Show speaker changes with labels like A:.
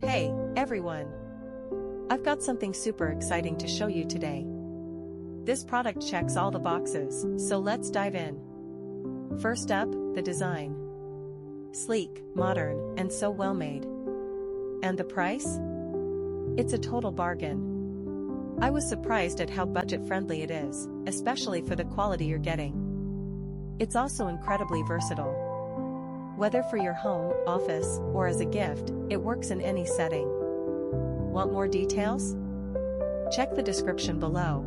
A: Hey, everyone! I've got something super exciting to show you today. This product checks all the boxes, so let's dive in. First up, the design. Sleek, modern, and so well made. And the price? It's a total bargain. I was surprised at how budget-friendly it is, especially for the quality you're getting. It's also incredibly versatile. Whether for your home, office, or as a gift, it works in any setting. Want more details? Check the description below.